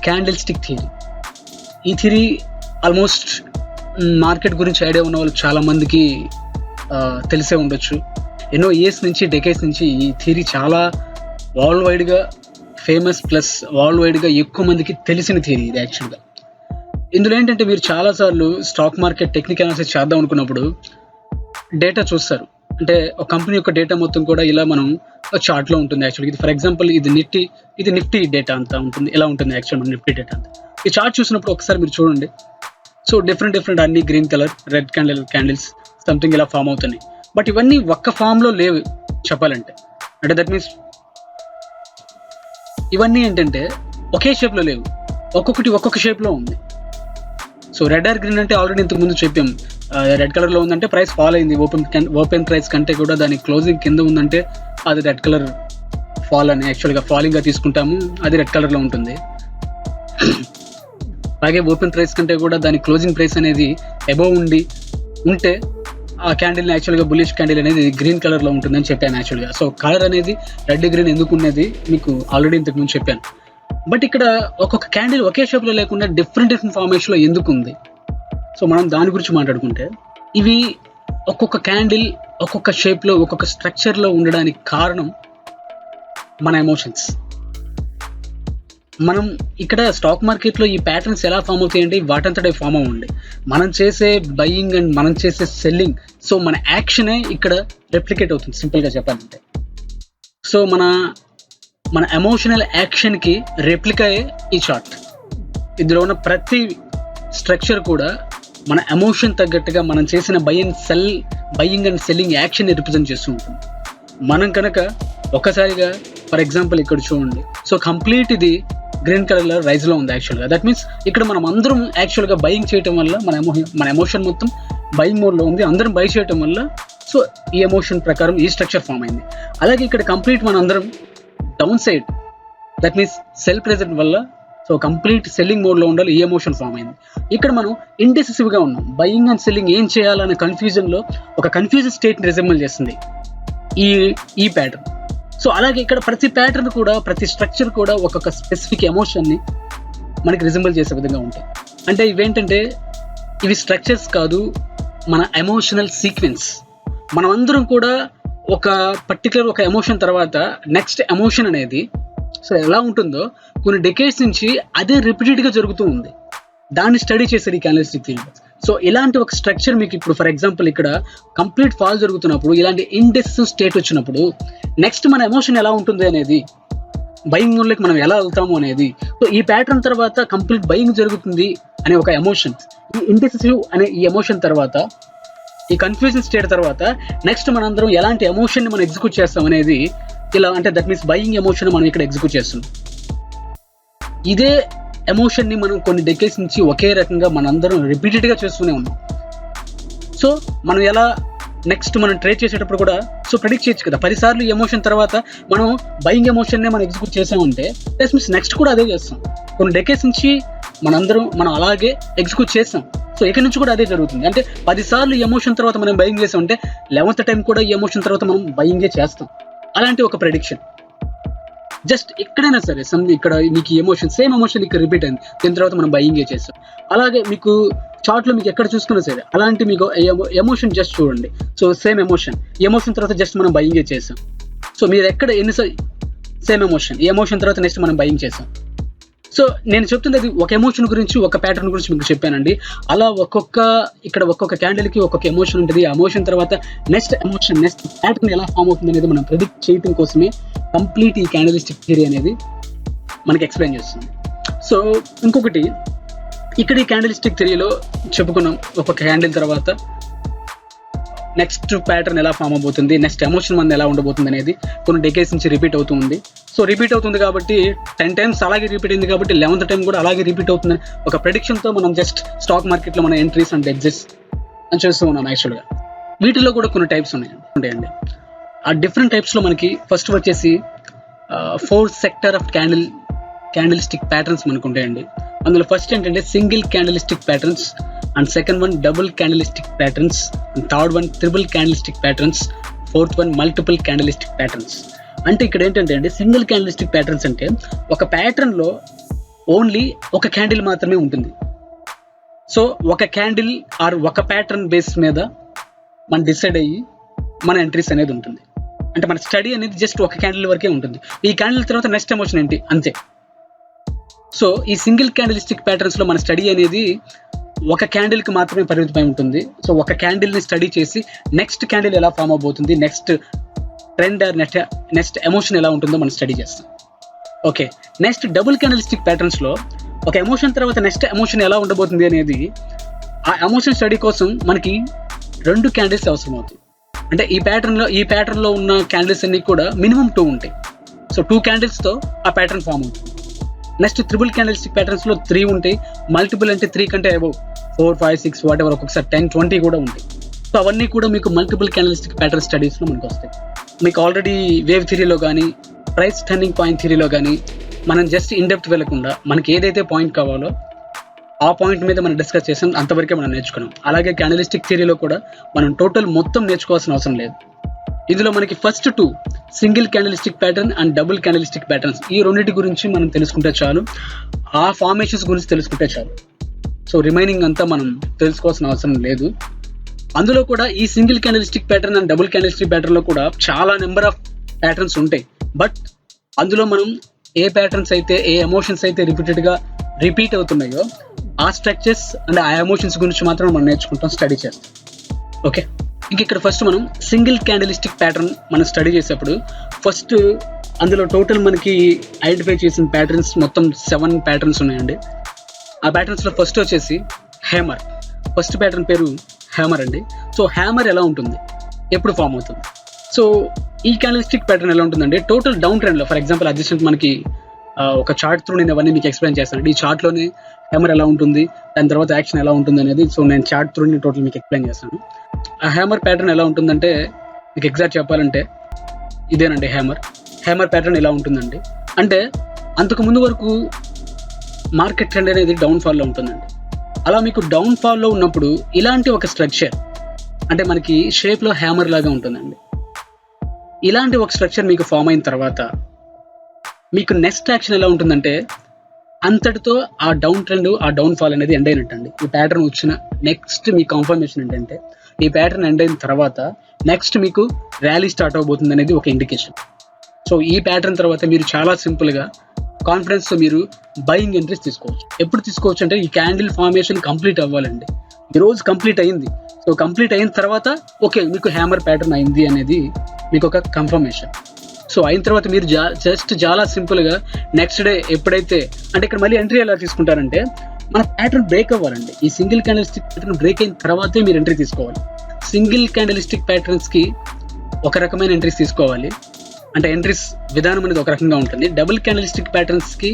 Candle stick theory. ఈ theory almost market గురించి idea ఉన్న వాళ్ళకి చాలా మందికి తెలిసే ఉండొచ్చు. ఎన్నో ఇయర్స్ నుంచి, డెకేడ్స్ నుంచి ఈ థియరీ చాలా వరల్డ్ వైడ్గా ఫేమస్, ప్లస్ వరల్డ్ వైడ్గా ఎక్కువ మందికి తెలిసిన థియరీ ఇది. యాక్చువల్గా ఇందులో ఏంటంటే, మీరు చాలాసార్లు స్టాక్ మార్కెట్ టెక్నికల్ అనాలిసిస్ చేద్దాం అనుకున్నప్పుడు డేటా చూస్తారు. అంటే ఒక కంపెనీ యొక్క డేటా మొత్తం కూడా ఇలా మనం చార్ట్లో ఉంటుంది. యాక్చువల్గా ఇది ఫర్ ఎగ్జాంపుల్ ఇది నిఫ్టీ డేటా అంతా ఉంటుంది. ఎలా ఉంటుంది యాక్చువల్ మన నిఫ్టీ డేటా అంతా. ఈ చార్ట్ చూసినప్పుడు ఒకసారి మీరు చూడండి. సో డిఫరెంట్ అన్ని green colour, red candles something ఇలా ఫామ్ అవుతున్నాయి. బట్ ఇవన్నీ ఒక్క ఫామ్లో లేవు చెప్పాలంటే. అంటే దట్ మీన్స్ ఇవన్నీ ఏంటంటే ఒకే షేప్లో లేవు, ఒక్కొక్కటి ఒక్కొక్క షేప్లో ఉంది. సో రెడ్ ఆర్ గ్రీన్ అంటే ఆల్రెడీ ఇంతకు ముందు చెప్పాం. రెడ్ కలర్లో ఉందంటే ప్రైస్ ఫాల్ అయింది. ఓపెన్ ప్రైస్ కంటే కూడా దాని క్లోజింగ్ కింద ఉందంటే అది రెడ్ కలర్ ఫాల్ అని యాక్చువల్గా ఫాలింగ్గా తీసుకుంటాము. అది రెడ్ కలర్లో ఉంటుంది. అలాగే ఓపెన్ ప్రైస్ కంటే కూడా దాని క్లోజింగ్ ప్రైస్ అనేది అబోవ్ ఉంటే ఆ క్యాండిల్ని యాక్చువల్గా బులిష్ క్యాండిల్ అనేది గ్రీన్ కలర్లో ఉంటుందని చెప్పాను యాక్చువల్గా. సో కలర్ అనేది రెడ్ గ్రీన్ ఎందుకు ఉన్నది మీకు ఆల్రెడీ ఇంతకు ముందు చెప్పాను. బట్ ఇక్కడ ఒక్కొక్క క్యాండిల్ ఒకే షేప్లో లేకుండా డిఫరెంట్ ఫార్మేషన్లో ఎందుకు ఉంది? సో మనం దాని గురించి మాట్లాడుకుంటే, ఇవి ఒక్కొక్క క్యాండిల్ ఒక్కొక్క షేప్లో ఒక్కొక్క స్ట్రక్చర్లో ఉండడానికి కారణం మన ఎమోషన్స్. మనం ఇక్కడ స్టాక్ మార్కెట్లో ఈ ప్యాటర్న్స్ ఎలా ఫామ్ అవుతాయంటే వాటంతటే ఫామ్ అవ్వండి. మనం చేసే బయింగ్ అండ్ మనం చేసే సెల్లింగ్, సో మన యాక్షనే ఇక్కడ రెప్లికేట్ అవుతుంది సింపుల్గా చెప్పాలంటే. సో మన ఎమోషనల్ యాక్షన్కి రెప్లికాయే ఈ చార్ట్. ఇందులో ఉన్న ప్రతి స్ట్రక్చర్ కూడా మన ఎమోషన్ తగ్గట్టుగా మనం చేసిన బయింగ్ అండ్ సెల్లింగ్ యాక్షన్ని రిప్రజెంట్ చేస్తూ ఉంటుంది. మనం కనుక ఒక్కసారిగా ఫర్ ఎగ్జాంపుల్ ఇక్కడ చూడండి. సో కంప్లీట్ ఇది గ్రీన్ కలర్లో రైజ్లో ఉంది యాక్చువల్గా. దట్ మీన్స్ ఇక్కడ మనం అందరం యాక్చువల్గా బయింగ్ చేయటం వల్ల మన ఎమోషన్ మొత్తం బయింగ్ మోడ్లో ఉంది. అందరం బై చేయటం వల్ల సో ఈ ఎమోషన్ ప్రకారం ఈ స్ట్రక్చర్ ఫామ్ అయింది. అలాగే ఇక్కడ కంప్లీట్ మన అందరం down side, that means cell present వల్ల సో కంప్లీట్ సెల్లింగ్ మోడ్లో ఉండాలి. ఈ ఎమోషన్ ఫామ్ అయింది. ఇక్కడ మనం ఇండెసిసివ్గా ఉన్నాం. బయింగ్ అండ్ సెల్లింగ్ ఏం చేయాలనే కన్ఫ్యూజన్లో ఒక కన్ఫ్యూజన్ స్టేట్ని రిజెంబుల్ చేస్తుంది ఈ ప్యాటర్న్. సో అలాగే ఇక్కడ ప్రతి ప్యాటర్న్ కూడా, ప్రతి స్ట్రక్చర్ కూడా ఒక్కొక్క స్పెసిఫిక్ ఎమోషన్ని మనకి రిజెంబుల్ చేసే విధంగా ఉంటాయి. అంటే ఇవేంటంటే ఇవి స్ట్రక్చర్స్ కాదు, మన ఎమోషనల్ సీక్వెన్స్. మనమందరం కూడా ఒక ఎమోషన్ తర్వాత నెక్స్ట్ ఎమోషన్ అనేది సో ఎలా ఉంటుందో కొన్ని డెకేడ్స్ నుంచి అదే రిపీటెడ్గా జరుగుతూ ఉంది. దాన్ని స్టడీ చేశారు ఈ క్యాండిల్స్టిక్ థియరీ. సో ఇలాంటి ఒక స్ట్రక్చర్ మీకు ఇప్పుడు ఫర్ ఎగ్జాంపుల్ ఇక్కడ కంప్లీట్ ఫాల్ జరుగుతున్నప్పుడు, ఇలాంటి ఇండెసిసివ్ స్టేట్ వచ్చినప్పుడు నెక్స్ట్ మన ఎమోషన్ ఎలా ఉంటుంది అనేది, బయింగ్ మోడ్లోకి మనం ఎలా వెళ్తాము అనేది. సో ఈ ప్యాటర్న్ తర్వాత కంప్లీట్ బయింగ్ జరుగుతుంది అనే ఒక ఎమోషన్, ఈ ఇండెసిసివ్ అనే ఈ ఎమోషన్ తర్వాత, ఈ కన్ఫ్యూజన్ స్టేట్ తర్వాత నెక్స్ట్ మనందరం ఎలాంటి ఎమోషన్ని మనం ఎగ్జిక్యూట్ చేస్తాం అనేది ఇలా. అంటే దట్ మీన్స్ బయింగ్ ఎమోషన్ మనం ఇక్కడ ఎగ్జిక్యూట్ చేస్తున్నాం. ఇదే ఎమోషన్ని మనం కొన్ని డెకేడ్స్ నుంచి ఒకే రకంగా మనందరం రిపీటెడ్గా చేస్తూనే ఉన్నాం. సో మనం ఎలా నెక్స్ట్ మనం ట్రేడ్ చేసేటప్పుడు కూడా సో ప్రెడిక్ట్ చేయొచ్చు కదా. 10 సార్లు ఈ ఎమోషన్ తర్వాత మనం బయింగ్ ఎమోషన్నే మనం ఎగ్జిక్యూట్ చేసామంటే దట్ మీన్స్ నెక్స్ట్ కూడా అదే చేస్తాం. కొన్ని డెకేడ్స్ నుంచి మనం అలాగే ఎగ్జిక్యూట్ చేస్తాం. సో ఇక్కడ నుంచి కూడా అదే జరుగుతుంది. అంటే 10 సార్లు ఈ ఎమోషన్ తర్వాత మనం బయింగ్ చేసామంటే 11th టైం కూడా ఈ ఎమోషన్ తర్వాత మనం బయింగే చేస్తాం. అలాంటి ఒక ప్రెడిక్షన్. జస్ట్ ఎక్కడైనా సరే ఇక్కడ మీకు ఎమోషన్, సేమ్ ఎమోషన్ ఇక్కడ రిపీట్ అయింది, దీని తర్వాత మనం బయింగే చేస్తాం. అలాగే మీకు చార్ట్లో మీకు ఎక్కడ చూసుకున్నా సరే అలాంటి మీకు ఎమోషన్ జస్ట్ చూడండి. సో సేమ్ ఎమోషన్ తర్వాత జస్ట్ మనం బయింగే చేస్తాం. సో మీరు ఎక్కడ ఎన్నిసార్లు సేమ్ ఈ ఎమోషన్ తర్వాత నెక్స్ట్ మనం బయింగ్ చేస్తాం. సో నేను చెప్తున్నది ఒక ఎమోషన్ గురించి, ఒక ప్యాటర్న్ గురించి మీకు చెప్పానండి. అలా ఒక్కొక్క క్యాండిల్కి ఒక్కొక్క ఎమోషన్ ఉంటుంది. ఆ ఎమోషన్ తర్వాత నెక్స్ట్ ప్యాటర్న్ ఎలా ఫామ్ అవుతుంది అనేది మనం ప్రెడిక్ట్ చేయడం కోసమే కంప్లీట్ ఈ క్యాండిలిస్టిక్ థియరీ అనేది మనకి ఎక్స్ప్లెయిన్ చేస్తుంది. సో ఇంకొకటి ఇక్కడ ఈ క్యాండిలిస్టిక్ థియరీలో చెప్పుకున్నాం, ఒక్కొక్క క్యాండిల్ తర్వాత నెక్స్ట్ ప్యాటర్న్ ఎలా ఫామ్ అవబోతుంది, నెక్స్ట్ ఎమోషన్ మన ఎలా ఉండబోతుంది అనేది కొన్ని డెకేడ్స్ నుంచి రిపీట్ అవుతుంది. సో రిపీట్ అవుతుంది కాబట్టి 10 టైమ్స్ అలాగే రిపీట్ అయింది కాబట్టి 11th టైం కూడా అలాగే రిపీట్ అవుతుంది ఒక ప్రెడిక్షన్తో మనం జస్ట్ స్టాక్ మార్కెట్లో మన ఎంట్రీస్ అండ్ ఎగ్జిట్స్ అని చేస్తూ ఉన్నాం. యాక్చువల్గా వీటిలో కూడా కొన్ని టైప్స్ ఉంటాయండి. ఆ డిఫరెంట్ టైప్స్లో మనకి ఫస్ట్ వచ్చేసి 4 సెక్టర్ ఆఫ్ క్యాండిల్స్టిక్ ప్యాటర్న్స్ మనకు ఉంటాయండి. అందులో ఫస్ట్ ఏంటంటే single candlestick patterns, and second one double candlestick patterns, and third one triple candlestick patterns, fourth one multiple candlestick patterns. అంటే ఇక్కడ ఏంటంటే అండి సింగిల్ క్యాండిల్స్టిక్ ప్యాటర్న్స్ అంటే ఒక ప్యాటర్న్లో ఓన్లీ ఒక క్యాండిల్ మాత్రమే ఉంటుంది. సో ఒక క్యాండిల్ ఆర్ ఒక ప్యాటర్న్ బేస్ మీద మనం డిసైడ్ అయ్యి మన ఎంట్రీస్ అనేది ఉంటుంది. అంటే మన స్టడీ అనేది జస్ట్ ఒక క్యాండిల్ వరకే ఉంటుంది. ఈ క్యాండిల్ తర్వాత నెక్స్ట్ ఎమోషన్ ఏంటి అంతే. సో ఈ సింగిల్ క్యాండిలిస్టిక్ ప్యాటర్న్స్లో మన స్టడీ అనేది ఒక క్యాండిల్కి మాత్రమే పరిమితమై ఉంటుంది. సో ఒక క్యాండిల్ని స్టడీ చేసి నెక్స్ట్ క్యాండిల్ ఎలా ఫామ్ అవబోతుంది, నెక్స్ట్ ట్రెండ్ నెక్స్ట్ ఎమోషన్ ఎలా ఉంటుందో మనం స్టడీ చేస్తాం. ఓకే, నెక్స్ట్ డబుల్ క్యాండిలిస్టిక్ ప్యాటర్న్స్లో ఒక ఎమోషన్ తర్వాత నెక్స్ట్ ఎమోషన్ ఎలా ఉండబోతుంది అనేది ఆ ఎమోషన్ స్టడీ కోసం మనకి 2 క్యాండిల్స్ అవసరం అవుతుంది. అంటే ఈ ప్యాటర్న్లో ఉన్న క్యాండిల్స్ అన్ని కూడా మినిమం 2 ఉంటాయి. సో 2 క్యాండిల్స్తో ఆ ప్యాటర్న్ ఫామ్ అవుతుంది. నెక్స్ట్ ట్రిపుల్ క్యాండిల్స్టిక్ ప్యాటర్న్స్లో 3 ఉంటాయి. మల్టిపుల్ అంటే 3 కంటే అబౌవ్ 4, 5, 6 వాట్ ఎవర్, ఒక్కొక్కసారి 10, 20 కూడా ఉంటాయి. సో అవన్నీ కూడా మీకు మల్టిపుల్ క్యాండిల్స్టిక్ ప్యాటర్న్ స్టడీస్లో మనకు వస్తాయి. మీకు ఆల్రెడీ వేవ్ థియరీలో కానీ ప్రైస్ టర్నింగ్ పాయింట్ థియరీలో కానీ మనం జస్ట్ ఇన్డెప్త్ వెళ్ళకుండా మనకి ఏదైతే పాయింట్ కావాలో ఆ పాయింట్ మీద మనం డిస్కస్ చేసాం, అంతవరకే మనం నేర్చుకున్నాం. అలాగే క్యాండిలిస్టిక్ థియరీలో కూడా మనం టోటల్ మొత్తం నేర్చుకోవాల్సిన అవసరం లేదు. ఇందులో మనకి first 2 single candlestick pattern and double candlestick patterns, ఈ రెండింటి గురించి మనం తెలుసుకుంటే చాలు. ఆ ఫార్మేషన్స్ గురించి తెలుసుకుంటే చాలు. సో రిమైనింగ్ అంతా మనం తెలుసుకోవాల్సిన అవసరం లేదు. అందులో కూడా ఈ single candlestick pattern and double క్యాండిలిస్టిక్ ప్యాటర్న్లో కూడా చాలా నెంబర్ ఆఫ్ ప్యాటర్న్స్ ఉంటాయి. బట్ అందులో మనం ఏ ప్యాటర్న్స్ అయితే, ఏ ఎమోషన్స్ అయితే రిపీట్ అవుతున్నాయో ఆ స్ట్రక్చర్స్ అండ్ ఆ ఎమోషన్స్ గురించి మాత్రం మనం నేర్చుకుంటాం, స్టడీ చేస్తాం. ఓకే, ఇంక ఇక్కడ ఫస్ట్ మనం సింగిల్ క్యాండిలిస్టిక్ ప్యాటర్న్ మనం స్టడీ చేసేప్పుడు ఫస్ట్ అందులో టోటల్ మనకి ఐడెంటిఫై చేసిన ప్యాటర్న్స్ మొత్తం 7 ప్యాటర్న్స్ ఉన్నాయండి. ఆ ప్యాటర్న్స్లో ఫస్ట్ వచ్చేసి హ్యామర్. ఫస్ట్ ప్యాటర్న్ పేరు హ్యామర్ అండి. సో హ్యామర్ ఎలా ఉంటుంది, ఎప్పుడు ఫామ్ అవుతుంది? సో ఈ క్యాండిలిస్టిక్ ప్యాటర్న్ ఎలా ఉంటుందంటే టోటల్ డౌన్ ట్రెండ్లో, ఫర్ ఎగ్జాంపుల్ అడ్జస్ట్మెంట్ మనకి ఒక చార్ట్ త్రూ నేను అవన్నీ మీకు ఎక్స్ప్లెయిన్ చేస్తాను. ఈ చార్ట్లోనే హ్యామర్ ఎలా ఉంటుంది, దాని తర్వాత యాక్షన్ ఎలా ఉంటుంది అనేది సో నేను చార్ట్ త్రూ టోటల్ మీకు ఎక్స్ప్లెయిన్ చేస్తాను. ఆ హ్యామర్ ప్యాటర్న్ ఎలా ఉంటుందంటే మీకు ఎగ్జాక్ట్ చెప్పాలంటే ఇదేనండి హ్యామర్ ప్యాటర్న్ ఎలా ఉంటుందండి అంటే అంతకు ముందు వరకు మార్కెట్ ట్రెండ్ అనేది డౌన్ఫాల్లో ఉంటుందండి. అలా మీకు డౌన్ఫాల్లో ఉన్నప్పుడు ఇలాంటి ఒక స్ట్రక్చర్ అంటే మనకి షేప్లో హ్యామర్ లాగా ఉంటుందండి. ఇలాంటి ఒక స్ట్రక్చర్ మీకు ఫామ్ అయిన తర్వాత మీకు నెక్స్ట్ యాక్షన్ ఎలా ఉంటుందంటే అంతటితో ఆ డౌన్ ట్రెండ్, ఆ డౌన్ఫాల్ అనేది ఎండ్ అయినట్టండి. ఈ ప్యాటర్న్ వచ్చిన నెక్స్ట్ మీ కన్ఫర్మేషన్ ఏంటంటే ఈ ప్యాటర్న్ ఎండ్ అయిన తర్వాత నెక్స్ట్ మీకు ర్యాలీ స్టార్ట్ అవబోతుంది అనేది ఒక ఇండికేషన్. సో ఈ ప్యాటర్న్ తర్వాత మీరు చాలా సింపుల్గా కాన్ఫిడెన్స్తో మీరు బయింగ్ ఎంట్రీస్ తీసుకోవచ్చు. ఎప్పుడు తీసుకోవచ్చు అంటే ఈ క్యాండిల్ ఫార్మేషన్ కంప్లీట్ అవ్వాలండి. ఈరోజు కంప్లీట్ అయింది. సో కంప్లీట్ అయిన తర్వాత ఓకే మీకు హ్యామర్ ప్యాటర్న్ అయింది అనేది మీకు ఒక కన్ఫర్మేషన్. సో అయిన తర్వాత మీరు జస్ట్ చాలా సింపుల్గా నెక్స్ట్ డే ఎప్పుడైతే అంటే ఇక్కడ మళ్ళీ ఎంట్రీ ఎలా తీసుకుంటారంటే మన ప్యాటర్న్ బ్రేక్ అవ్వాలండి. ఈ సింగిల్ క్యాండిలిస్టిక్ ప్యాటర్న్ బ్రేక్ అయిన తర్వాతే మీరు ఎంట్రీ తీసుకోవాలి. సింగిల్ క్యాండిలిస్టిక్ ప్యాటర్న్స్కి ఒక రకమైన ఎంట్రీస్ తీసుకోవాలి, అంటే ఎంట్రీస్ విధానం అనేది ఒక రకంగా ఉంటుంది. డబుల్ క్యాండిలిస్టిక్ ప్యాటర్న్స్కి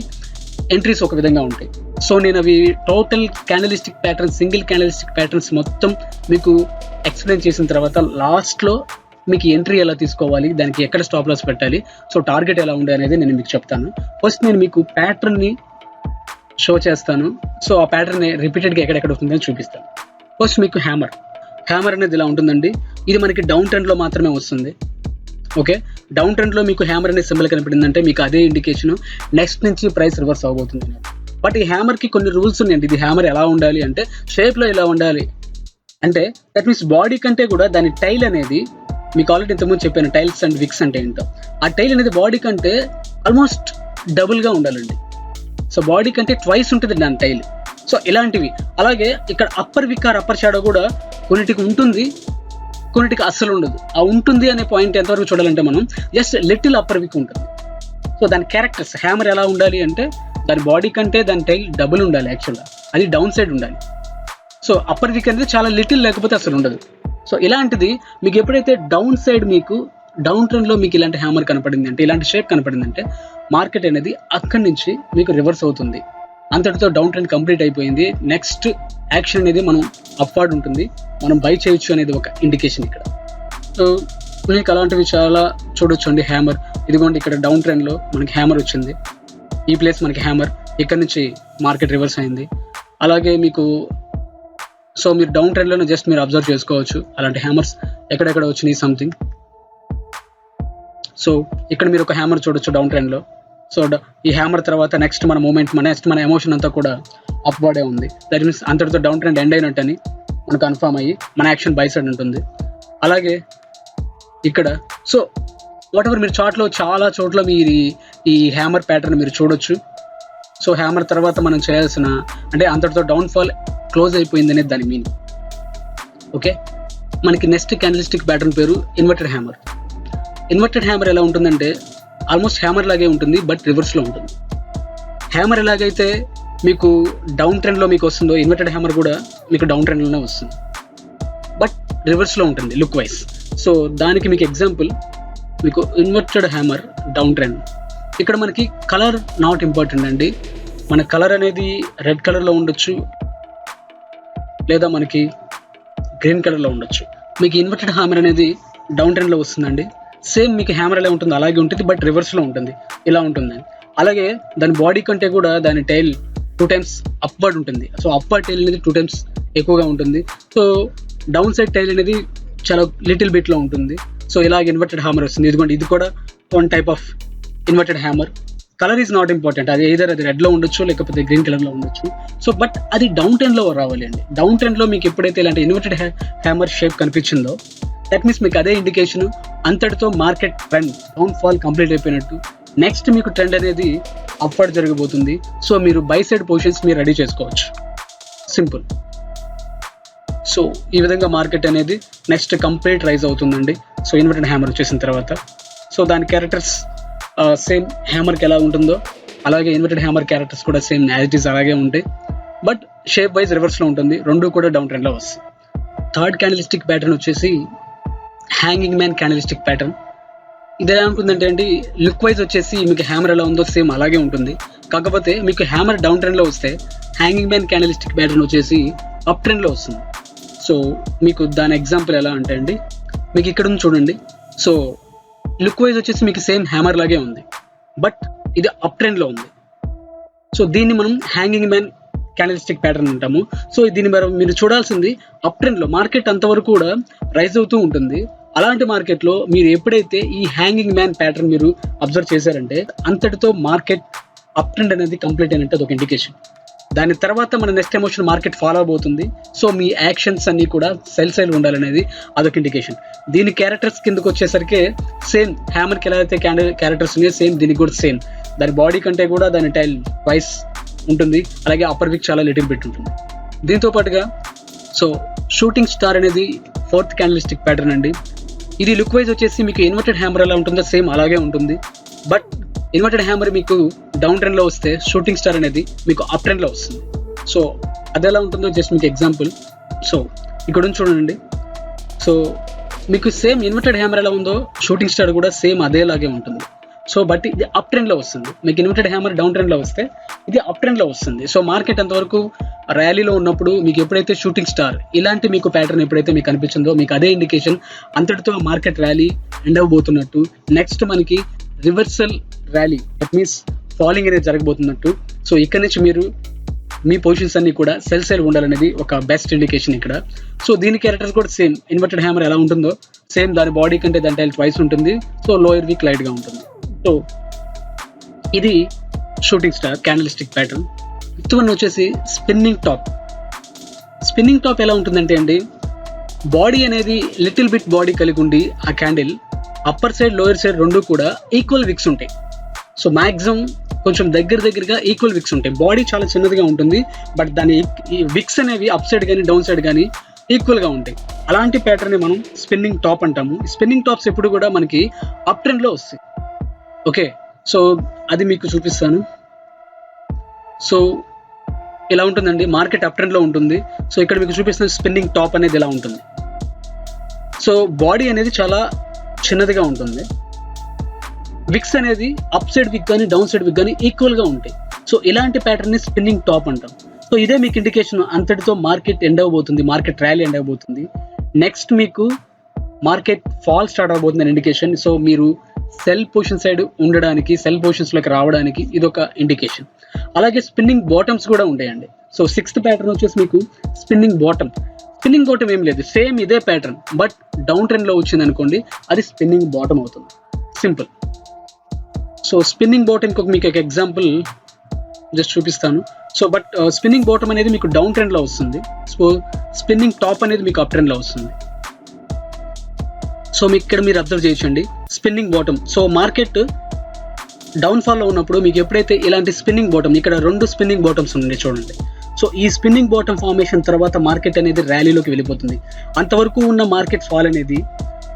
ఎంట్రీస్ ఒక విధంగా ఉంటాయి. సో నేను అవి టోటల్ క్యాండిలిస్టిక్ ప్యాటర్న్స్, సింగిల్ క్యాండిలిస్టిక్ ప్యాటర్న్స్ మొత్తం మీకు ఎక్స్ప్లెయిన్ చేసిన తర్వాత లాస్ట్లో మీకు ఎంట్రీ ఎలా తీసుకోవాలి, దానికి ఎక్కడ స్టాప్ లాస్ పెట్టాలి, సో టార్గెట్ ఎలా ఉండే అనేది నేను మీకు చెప్తాను. ఫస్ట్ నేను మీకు ప్యాటర్న్ని షో చేస్తాను. సో ఆ ప్యాటర్న్ రిపీటెడ్గా ఎక్కడెక్కడ వస్తుందని చూపిస్తాను. ఫస్ట్ మీకు హ్యామర్ అనేది ఇలా ఉంటుందండి. ఇది మనకి డౌన్ ట్రెండ్లో మాత్రమే వస్తుంది. ఓకే, డౌన్ ట్రెండ్లో మీకు హ్యామర్ అనే సింబల్ కనిపడిందంటే మీకు అదే ఇండికేషన్ నెక్స్ట్ నుంచి ప్రైస్ రివర్స్ అవబోతుంది. బట్ ఈ హ్యామర్కి కొన్ని రూల్స్ ఉన్నాయండి. ఇది హ్యామర్ ఎలా ఉండాలి అంటే షేప్లో ఇలా ఉండాలి, అంటే దట్ మీన్స్ బాడీ కంటే కూడా దాని టైల్ అనేది మీకు ఆల్రెడీ ఇంతకుముందు చెప్పాను టైల్స్ అండ్ విక్స్ అంటే ఏంటో. ఆ టైల్ అనేది బాడీ కంటే ఆల్మోస్ట్ డబుల్గా ఉండాలండి. సో బాడీ కంటే ట్వైస్ ఉంటుంది దాని టైల్. సో ఇలాంటివి. అలాగే ఇక్కడ అప్పర్ విక్ ఆర్ అప్పర్ షాడో కూడా కొన్నిటికి ఉంటుంది, కొన్నిటికి అస్సలు ఉండదు. ఆ ఉంటుంది అనే పాయింట్ ఎంతవరకు చూడాలంటే మనం జస్ట్ లిటిల్ అప్పర్ విక్ ఉంటుంది. సో దాని క్యారెక్టర్స్ హ్యామర్ ఎలా ఉండాలి అంటే దాని బాడీ కంటే దాని టైల్ డబుల్ ఉండాలి, యాక్చువల్గా అది డౌన్ సైడ్ ఉండాలి. సో అప్పర్ విక్ అనేది చాలా లిటిల్, లేకపోతే అసలు ఉండదు. సో ఇలాంటిది మీకు ఎప్పుడైతే డౌన్ సైడ్ మీకు డౌన్ ట్రెండ్లో మీకు ఇలాంటి హ్యామర్ కనపడింది అంటే, ఇలాంటి షేప్ కనపడిందంటే మార్కెట్ అనేది అక్కడి నుంచి మీకు రివర్స్ అవుతుంది. అంతటితో డౌన్ ట్రెండ్ కంప్లీట్ అయిపోయింది. నెక్స్ట్ యాక్షన్ అనేది మనం అప్వార్డ్ ఉంటుంది, మనం బై చేయొచ్చు అనేది ఒక ఇండికేషన్ ఇక్కడ. సో మీకు అలాంటివి చాలా చూడొచ్చు అండి. హ్యామర్ ఇదిగోండి, ఇక్కడ డౌన్ ట్రెండ్లో మనకి హ్యామర్ వచ్చింది, ఈ ప్లేస్ మనకి హ్యామర్, ఇక్కడ నుంచి మార్కెట్ రివర్స్ అయింది. అలాగే మీకు సో మీరు డౌన్ ట్రెండ్లోనే జస్ట్ మీరు అబ్జర్వ్ చేసుకోవచ్చు అలాంటి హ్యామర్స్ ఎక్కడెక్కడ వచ్చినాయి సంథింగ్. సో ఇక్కడ మీరు ఒక హ్యామర్ చూడొచ్చు డౌన్ ట్రెండ్లో. సో ఈ హ్యామర్ తర్వాత నెక్స్ట్ మన మూమెంట్ మన ఎమోషన్ అంతా కూడా అప్వర్డే ఉంది. దట్ మీన్స్ అంతటితో డౌన్ ట్రెండ్ ఎండ్ అయినట్టని మనకు కన్ఫర్మ్ అయ్యి మన యాక్షన్ బై సైడ్ ఉంటుంది. అలాగే ఇక్కడ సో వాట్ ఎవర్ మీరు చార్ట్లో చాలా చోట్ల మీరు ఈ హ్యామర్ ప్యాటర్న్ మీరు చూడొచ్చు. సో హ్యామర్ తర్వాత మనం చేయాల్సిన అంటే అంతటితో డౌన్ఫాల్ క్లోజ్ అయిపోయింది అనేది దాని మీనింగ్. ఓకే, మనకి నెక్స్ట్ క్యాండిల్స్టిక్ ప్యాటర్న్ పేరు ఇన్వర్టెడ్ హ్యామర్. ఇన్వర్టెడ్ హ్యామర్ ఎలా ఉంటుందంటే ఆల్మోస్ట్ హ్యామర్ లాగే ఉంటుంది, బట్ రివర్స్లో ఉంటుంది. హ్యామర్ ఎలాగైతే మీకు డౌన్ ట్రెండ్లో మీకు వస్తుందో ఇన్వర్టెడ్ హ్యామర్ కూడా మీకు డౌన్ ట్రెండ్లోనే వస్తుంది, బట్ రివర్స్లో ఉంటుంది లుక్ వైజ్. సో దానికి మీకు ఎగ్జాంపుల్ మీకు ఇన్వర్టెడ్ హ్యామర్ డౌన్ ట్రెండ్. ఇక్కడ మనకి కలర్ నాట్ ఇంపార్టెంట్ అండి. మన కలర్ అనేది రెడ్ కలర్లో ఉండొచ్చు, లేదా మనకి గ్రీన్ కలర్లో ఉండొచ్చు. మీకు ఇన్వర్టెడ్ హ్యామర్ అనేది డౌన్ ట్రెండ్లో వస్తుందండి. సేమ్ మీకు హ్యామర్ ఎలా ఉంటుంది అలాగే ఉంటుంది, బట్ రివర్స్లో ఉంటుంది, ఇలా ఉంటుందండి. అలాగే దాని బాడీ కంటే కూడా దాని టైల్ 2 times అప్వర్డ్ ఉంటుంది. సో అప్వర్డ్ టైల్ అనేది 2 times ఎక్కువగా ఉంటుంది. సో డౌన్ సైడ్ టైల్ అనేది చాలా లిటిల్ బిట్లో ఉంటుంది. సో ఇలాగ ఇన్వర్టెడ్ హ్యామర్ వస్తుంది. ఇదిగోండి, ఇది కూడా 1 type of inverted hammer. Colour is not important, అది either అది రెడ్లో ఉండొచ్చు లేకపోతే గ్రీన్ కలర్లో ఉండొచ్చు. సో బట్ అది డౌన్ ట్రెండ్లో రావాలి అండి. డౌన్ ట్రెండ్లో మీకు ఎప్పుడైతే ఇలాంటి ఇన్వర్టెడ్ హ్యామర్ షేప్ కనిపించిందో దట్ మీన్స్ మీకు అదే ఇండికేషన్ అంతటితో market trend down fall complete అయిపోయినట్టు. నెక్స్ట్ మీకు ట్రెండ్ అనేది అప్వర్డ్ జరగబోతుంది. సో మీరు బై సైడ్ పొజిషన్స్ మీరు రెడీ చేసుకోవచ్చు, సింపుల్. సో ఈ విధంగా మార్కెట్ అనేది నెక్స్ట్ కంప్లీట్ రైజ్ అవుతుందండి. సో ఇన్వర్టెడ్ హ్యామర్ వచ్చేసిన తర్వాత సో దాని క్యారెక్టర్స్ సేమ్ హ్యామర్కి ఎలా ఉంటుందో అలాగే ఇన్వర్టెడ్ హ్యామర్ క్యారెక్టర్స్ కూడా సేమ్ యాజ్ ఇట్ ఈస్ అలాగే ఉంటాయి, బట్ షేప్ వైజ్ రివర్స్లో ఉంటుంది. రెండు కూడా డౌన్ ట్రెండ్లో వస్తాయి. థర్డ్ క్యాండిల్స్టిక్ ప్యాటర్న్ వచ్చేసి హ్యాంగింగ్ మ్యాన్ క్యాండిల్స్టిక్ ప్యాటర్న్. ఇది ఎలా ఉంటుందంటే అండి, లుక్ వైజ్ వచ్చేసి మీకు హ్యామర్ ఎలా ఉందో సేమ్ అలాగే ఉంటుంది. కాకపోతే మీకు హ్యామర్ డౌన్ ట్రెండ్లో వస్తే హ్యాంగింగ్ మ్యాన్ క్యాండిల్స్టిక్ ప్యాటర్న్ వచ్చేసి అప్ ట్రెండ్లో వస్తుంది. సో మీకు దాని ఎగ్జాంపుల్ ఎలా అంటే అండి, మీకు ఇక్కడ ఉంది చూడండి. సో లుక్ వైజ్ వచ్చేసి మీకు సేమ్ హ్యామర్ లాగే ఉంది, బట్ ఇది అప్ ట్రెండ్లో ఉంది. సో దీన్ని మనం హ్యాంగింగ్ మ్యాన్ క్యాండిల్స్టిక్ ప్యాటర్న్ అంటాము. సో దీన్ని మీరు చూడాల్సింది అప్ ట్రెండ్లో మార్కెట్ అంతవరకు కూడా రైజ్ అవుతూ ఉంటుంది. అలాంటి మార్కెట్లో మీరు ఎప్పుడైతే ఈ హ్యాంగింగ్ మ్యాన్ ప్యాటర్న్ మీరు అబ్జర్వ్ చేశారంటే అంతటితో మార్కెట్ అప్ ట్రెండ్ అనేది కంప్లీట్ అయినట్టు అదొక ఇండికేషన్. దాని తర్వాత మన నెక్స్ట్ ఎమోషన్ మార్కెట్ ఫాలో అవబోతుంది. సో మీ యాక్షన్స్ అన్నీ కూడా సెల్ సైడ్ ఉండాలనేది అదొక ఇండికేషన్. దీని క్యారెక్టర్స్ కిందకు వచ్చేసరికి సేమ్ హ్యామర్కి ఎలా అయితే క్యారెక్టర్స్ ఉన్నాయో సేమ్ దీనికి కూడా సేమ్. దాని బాడీ కంటే కూడా దాని టైల్ వైస్ ఉంటుంది, అలాగే అప్పర్ విక్ చాలా లిటిల్ బిట్ ఉంటుంది. దీంతో పాటుగా సో షూటింగ్ స్టార్ అనేది 4th క్యాండిల్స్టిక్ ప్యాటర్న్ అండి. ఇది లుక్ వైజ్ వచ్చేసి మీకు ఇన్వర్టెడ్ హ్యామర్ ఎలా ఉంటుందో సేమ్ అలాగే ఉంటుంది, బట్ ఇన్వర్టెడ్ హ్యామర్ మీకు డౌన్ ట్రెండ్లో వస్తే షూటింగ్ స్టార్ అనేది మీకు అప్ ట్రెండ్లో వస్తుంది. సో అది ఎలా ఉంటుందో జస్ట్ మీకు ఎగ్జాంపుల్. సో ఇక్కడ చూడండి. సో మీకు సేమ్ ఇన్వర్టెడ్ హ్యామర్ ఎలా ఉందో షూటింగ్ స్టార్ కూడా సేమ్ అదేలాగే ఉంటుంది. సో బట్ ఇది అప్ ట్రెండ్లో వస్తుంది. మీకు ఇన్వర్టెడ్ హ్యామర్ డౌన్ ట్రెండ్లో వస్తే ఇది అప్ ట్రెండ్లో వస్తుంది. సో మార్కెట్ అంతవరకు ర్యాలీలో ఉన్నప్పుడు మీకు ఎప్పుడైతే షూటింగ్ స్టార్ ఇలాంటి మీకు ప్యాటర్న్ ఎప్పుడైతే మీకు కనిపించిందో మీకు అదే ఇండికేషన్ అంతటితో మార్కెట్ ర్యాలీ ఎండ్ అవ్వబోతున్నట్టు. నెక్స్ట్ మనకి reversal rally that means falling అనేది జరగబోతున్నట్టు. సో ఇక్కడ నుంచి మీరు మీ పొజిషన్స్ అన్ని కూడా సెల్ సైడ్ ఉండాలనేది ఒక బెస్ట్ ఇండికేషన్ ఇక్కడ. సో దీని క్యారెక్టర్స్ కూడా సేమ్ ఇన్వర్టెడ్ హ్యామర్ ఎలా ఉంటుందో సేమ్ దాని బాడీ కంటే దాని టైల్ ట్వైస్ ఉంటుంది. సో లోయర్ వీక్ లైట్గా ఉంటుంది. సో ఇది shooting star candlestick pattern. Fifth one వచ్చేసి స్పిన్నింగ్ టాప్. స్పిన్నింగ్ టాప్ ఎలా ఉంటుందంటే అండి, బాడీ అనేది లిటిల్ బిట్ బాడీ కలిగి ఉండి ఆ candle upper side lower side రెండు కూడా ఈక్వల్ విక్స్ ఉంటాయి. సో మ్యాక్సిమం కొంచెం దగ్గరగా ఈక్వల్ విక్స్ ఉంటాయి. బాడీ చాలా చిన్నదిగా ఉంటుంది, బట్ దాని విక్స్ అనేవి అప్ సైడ్ కానీ డౌన్ సైడ్ కానీ ఈక్వల్గా ఉంటాయి. అలాంటి ప్యాటర్న్ని మనం స్పిన్నింగ్ టాప్ అంటాము. స్పిన్నింగ్ టాప్స్ ఎప్పుడు కూడా మనకి అప్ ట్రెండ్లో వస్తాయి. ఓకే, సో అది మీకు చూపిస్తాను. సో ఇలా ఉంటుందండి, మార్కెట్ అప్ ట్రెండ్లో ఉంటుంది. సో ఇక్కడ మీకు చూపిస్తున్న స్పిన్నింగ్ టాప్ అనేది ఇలా ఉంటుంది. సో బాడీ అనేది చాలా చిన్నదిగా ఉంటుంది. విక్స్ అనేది అప్ సైడ్ విక్ కానీ డౌన్ సైడ్ విక్ కానీ ఈక్వల్గా ఉంటాయి. సో ఇలాంటి ప్యాటర్న్ని స్పిన్నింగ్ టాప్ అంటాం. సో ఇదే మీకు ఇండికేషన్ అంతటితో మార్కెట్ ఎండ్ అవ్వబోతుంది, మార్కెట్ ర్యాలీ ఎండ్ అవ్వబోతుంది. నెక్స్ట్ మీకు మార్కెట్ ఫాల్ స్టార్ట్ అవబోతుంది అని ఇండికేషన్. సో మీరు సెల్ పొజిషన్ సైడ్ ఉండడానికి, సెల్ పొజిషన్స్లోకి రావడానికి ఇది ఒక ఇండికేషన్. అలాగే స్పిన్నింగ్ బాటమ్స్ కూడా ఉంటాయండి. సో 6th ప్యాటర్న్ వచ్చేసి మీకు స్పిన్నింగ్ బాటమ్. స్పిన్నింగ్ బాటమ్ ఏం లేదు, సేమ్ ఇదే ప్యాటర్న్, బట్ డౌన్ ట్రెండ్లో వచ్చింది అనుకోండి అది స్పిన్నింగ్ బాటమ్ అవుతుంది. సింపుల్. సో స్పిన్నింగ్ బాటమ్ మీకు ఒక ఎగ్జాంపుల్ జస్ట్ చూపిస్తాను. సో బట్ స్పిన్నింగ్ బాటమ్ అనేది మీకు డౌన్ ట్రెండ్లో వస్తుంది. సో స్పిన్నింగ్ టాప్ అనేది మీకు అప్ ట్రెండ్లో వస్తుంది. సో మీకు ఇక్కడ మీరు అబ్జర్వ్ చేయొచ్చండి స్పిన్నింగ్ బాటమ్. సో మార్కెట్ డౌన్ఫాల్లో ఉన్నప్పుడు మీకు ఎప్పుడైతే ఇలాంటి స్పిన్నింగ్ బాటమ్, ఇక్కడ 2 స్పిన్నింగ్ బాటమ్స్ ఉన్నాయి చూడండి. సో ఈ స్పిన్నింగ్ బాటమ్ ఫార్మేషన్ తర్వాత మార్కెట్ అనేది ర్యాలీలోకి వెళ్ళిపోతుంది. అంతవరకు ఉన్న మార్కెట్ ఫాల్ అనేది,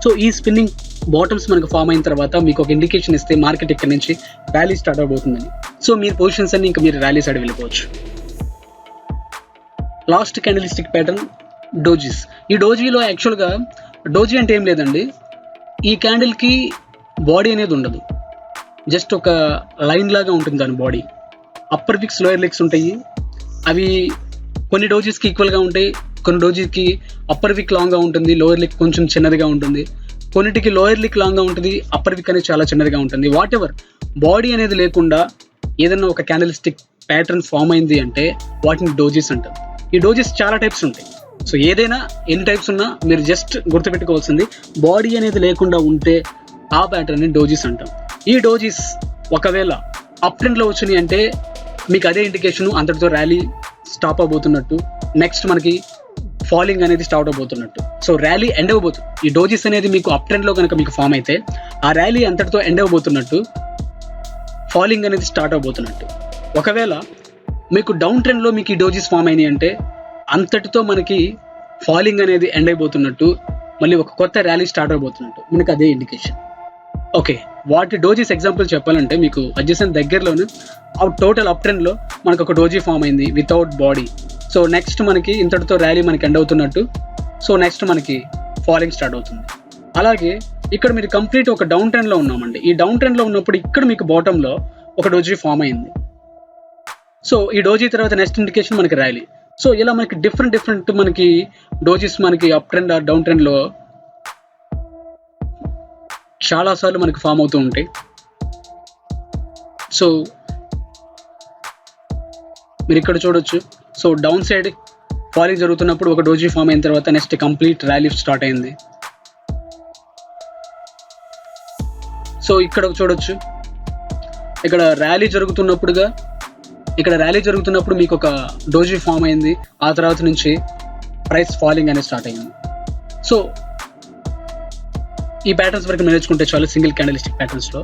సో ఈ స్పిన్నింగ్ బాటమ్స్ మనకు ఫామ్ అయిన తర్వాత మీకు ఒక ఇండికేషన్ ఇస్తే మార్కెట్ ఇక్కడ నుంచి ర్యాలీ స్టార్ట్ అవబోతుందని. సో మీరు పొజిషన్స్ అన్ని ఇంకా మీరు ర్యాలీ సైడ్ వెళ్ళిపోవచ్చు. Last candlestick pattern dojis. ఈ డోజీలో యాక్చువల్గా డోజీ అంటే ఏం లేదండి, ఈ క్యాండిల్కి బాడీ అనేది ఉండదు, జస్ట్ ఒక లైన్ లాగా ఉంటుంది దాని body. Upper wicks lower legs ఉంటాయి. అవి కొన్ని డోజీస్కి ఈక్వల్గా ఉంటాయి, కొన్ని డోజీకి అప్పర్ విక్ లాంగ్గా ఉంటుంది, లోయర్ లిక్ కొంచెం చిన్నదిగా ఉంటుంది, కొన్నిటికి లోయర్ లిక్ లాంగ్గా ఉంటుంది, అప్పర్ విక్ అనేది చాలా చిన్నదిగా ఉంటుంది. వాట్ ఎవర్ బాడీ అనేది లేకుండా ఏదైనా ఒక క్యాండిలిస్టిక్ ప్యాటర్న్ ఫామ్ అయింది అంటే వాటిని డోజీస్ అంటారు. ఈ డోజీస్ చాలా టైప్స్ ఉంటాయి. సో ఏదైనా ఎన్ని టైప్స్ ఉన్నా మీరు జస్ట్ గుర్తుపెట్టుకోవాల్సింది బాడీ అనేది లేకుండా ఉంటే ఆ ప్యాటర్న్ని డోజీస్ అంటాం. ఈ డోజీస్ ఒకవేళ అప్ ట్రెండ్లో వచ్చినాయి అంటే మీకు అదే ఇండికేషన్ అంతటితో ర్యాలీ స్టాప్ అవబోతున్నట్టు, నెక్స్ట్ మనకి ఫాలింగ్ అనేది స్టార్ట్ అవబోతున్నట్టు. సో ర్యాలీ ఎండ్ అవ్వబోతుంది. ఈ డోజీస్ అనేది మీకు అప్ ట్రెండ్లో కనుక మీకు ఫామ్ అయితే ఆ ర్యాలీ అంతటితో ఎండ్ అవ్వబోతున్నట్టు, ఫాలింగ్ అనేది స్టార్ట్ అవబోతున్నట్టు. ఒకవేళ మీకు డౌన్ ట్రెండ్లో మీకు ఈ డోజీస్ ఫామ్ అయినాయి అంటే అంతటితో మనకి ఫాలింగ్ అనేది ఎండ్ అయిపోతున్నట్టు, మళ్ళీ ఒక కొత్త ర్యాలీ స్టార్ట్ అవబోతున్నట్టు మనకి అదే ఇండికేషన్. ఓకే, వాటి డోజీస్ ఎగ్జాంపుల్ చెప్పాలంటే మీకు అడ్జసెంట్ దగ్గరలోనే టోటల్ అప్ ట్రెండ్లో మనకు ఒక డోజీ ఫామ్ అయింది వితౌట్ బాడీ. సో నెక్స్ట్ మనకి ఇంతటితో ర్యాలీ మనకి ఎండ్ అవుతున్నట్టు, సో నెక్స్ట్ మనకి ఫాలింగ్ స్టార్ట్ అవుతుంది. అలాగే ఇక్కడ మీరు కంప్లీట్ ఒక డౌన్ ట్రెండ్లో ఉన్నామండి. ఈ డౌన్ ట్రెండ్లో ఉన్నప్పుడు ఇక్కడ మీకు బాటంలో ఒక డోజీ ఫామ్ అయింది. సో ఈ డోజీ తర్వాత నెక్స్ట్ ఇండికేషన్ మనకి ర్యాలీ. సో ఇలా మనకి డిఫరెంట్ మనకి డోజీస్ మనకి అప్ ట్రెండ్ ఆర్ డౌన్ ట్రెండ్లో చాలాసార్లు మనకి ఫామ్ అవుతూ ఉంటాయి. సో మీరు ఇక్కడ చూడొచ్చు. సో డౌన్ సైడ్ ఫాలింగ్ జరుగుతున్నప్పుడు ఒక డోజీ ఫామ్ అయిన తర్వాత నెక్స్ట్ కంప్లీట్ ర్యాలీ స్టార్ట్ అయింది. సో ఇక్కడ చూడొచ్చు, ఇక్కడ ర్యాలీ జరుగుతున్నప్పుడు మీకు ఒక డోజీ ఫామ్ అయింది, ఆ తర్వాత నుంచి ప్రైస్ ఫాలింగ్ అనేది స్టార్ట్ అయింది. సో ఈ ప్యాటర్న్స్ వరకు నేర్చుకుంటే చాలా సింగిల్ క్యాండిలిస్టిక్ ప్యాటర్న్స్లో.